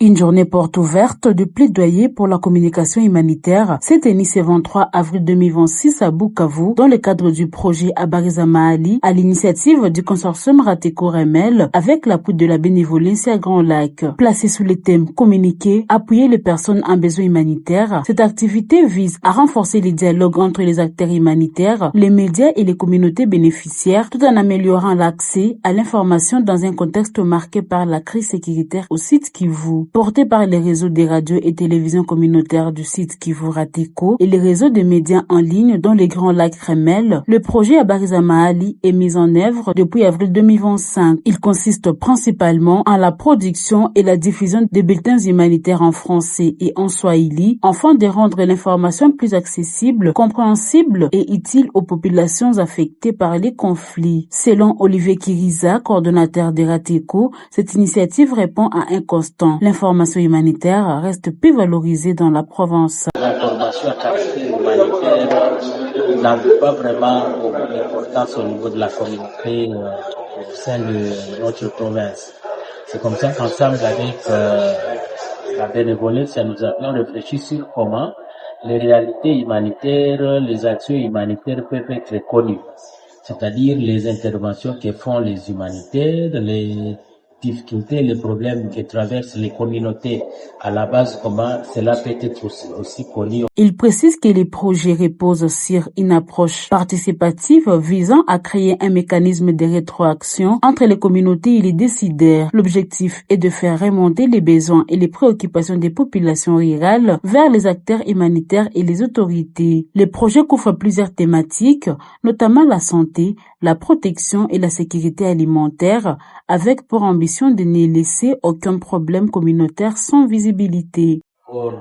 Une journée porte ouverte de plaidoyer pour la communication humanitaire s'est tenue ce 23 avril 2026 à Bukavu dans le cadre du projet Habariza Mahali à l'initiative du consortium Rateko Remel avec l'appui de la bénévolence à Grand Lac. Placée sous le thème communiquer, appuyer les personnes en besoin humanitaire, cette activité vise à renforcer les dialogues entre les acteurs humanitaires, les médias et les communautés bénéficiaires tout en améliorant l'accès à l'information dans un contexte marqué par la crise sécuritaire au site Kivu. Porté par les réseaux des radios et télévisions communautaires du site Kivu Rateko et les réseaux de médias en ligne dont les Grands Lacs Remel, le projet Habariza Mahali est mis en œuvre depuis avril 2025. Il consiste principalement en la production et la diffusion de bulletins humanitaires en français et en swahili, afin de rendre l'information plus accessible, compréhensible et utile aux populations affectées par les conflits. Selon Olivier Kiriza, coordonnateur de Rateko, cette initiative répond à un constat. L'information humanitaire reste peu valorisée dans la province. L'information à caractère humanitaire n'a pas vraiment d'importance au niveau de la communauté au sein de notre province. C'est comme ça qu'ensemble avec la bénévolence, nous avons réfléchi sur comment les réalités humanitaires, les actions humanitaires peuvent être connues. C'est-à-dire les interventions que font les humanitaires, les difficultés, les problèmes que traversent les communautés à la base, comment cela peut être aussi connu. Il précise que les projets reposent sur une approche participative visant à créer un mécanisme de rétroaction entre les communautés et les décideurs. L'objectif est de faire remonter les besoins et les préoccupations des populations rurales vers les acteurs humanitaires et les autorités. Les projets couvrent plusieurs thématiques, notamment la santé, la protection et la sécurité alimentaire, avec pour ambition de ne laisser aucun problème communautaire sans visibilité. Beaucoup,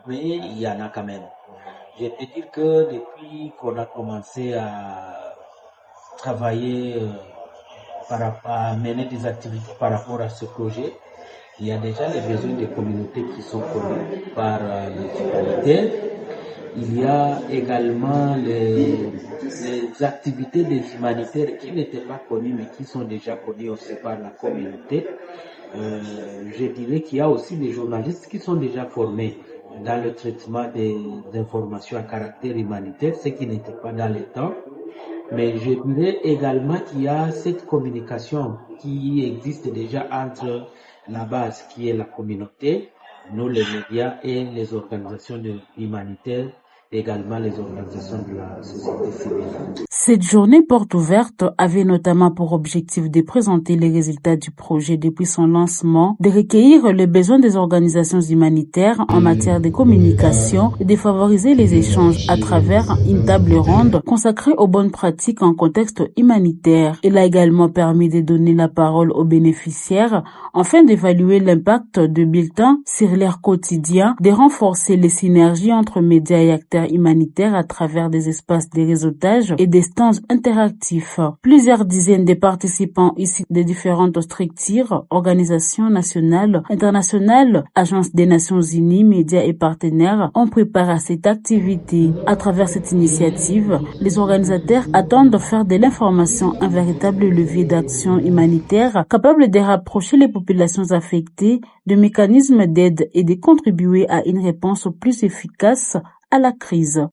mais il y en a quand même. Je peux dire que depuis qu'on a commencé à travailler, à mener des activités par rapport à ce projet, il y a déjà les besoins des communautés qui sont connus par les humanitaires. Il y a également les activités des humanitaires qui n'étaient pas connues mais qui sont déjà connues aussi par la communauté. Je dirais qu'il y a aussi des journalistes qui sont déjà formés dans le traitement des informations à caractère humanitaire, ce qui n'était pas dans le temps. Mais je dirais également qu'il y a cette communication qui existe déjà entre la base qui est la communauté, nous les médias et les organisations humanitaires, également les organisations de la société civile. Cette journée porte ouverte avait notamment pour objectif de présenter les résultats du projet depuis son lancement, de recueillir les besoins des organisations humanitaires en matière de communication et de favoriser les échanges à travers une table ronde consacrée aux bonnes pratiques en contexte humanitaire. Elle a également permis de donner la parole aux bénéficiaires afin d'évaluer l'impact de bulletins sur leur quotidien, de renforcer les synergies entre médias et acteurs humanitaires à travers des espaces de réseautage et des stands interactifs. Plusieurs dizaines de participants issus de différentes structures, organisations nationales, internationales, agences des Nations Unies, médias et partenaires ont préparé cette activité. À travers cette initiative, les organisateurs attendent de faire de l'information un véritable levier d'action humanitaire capable de rapprocher les populations affectées de mécanismes d'aide et de contribuer à une réponse plus efficace à la crise.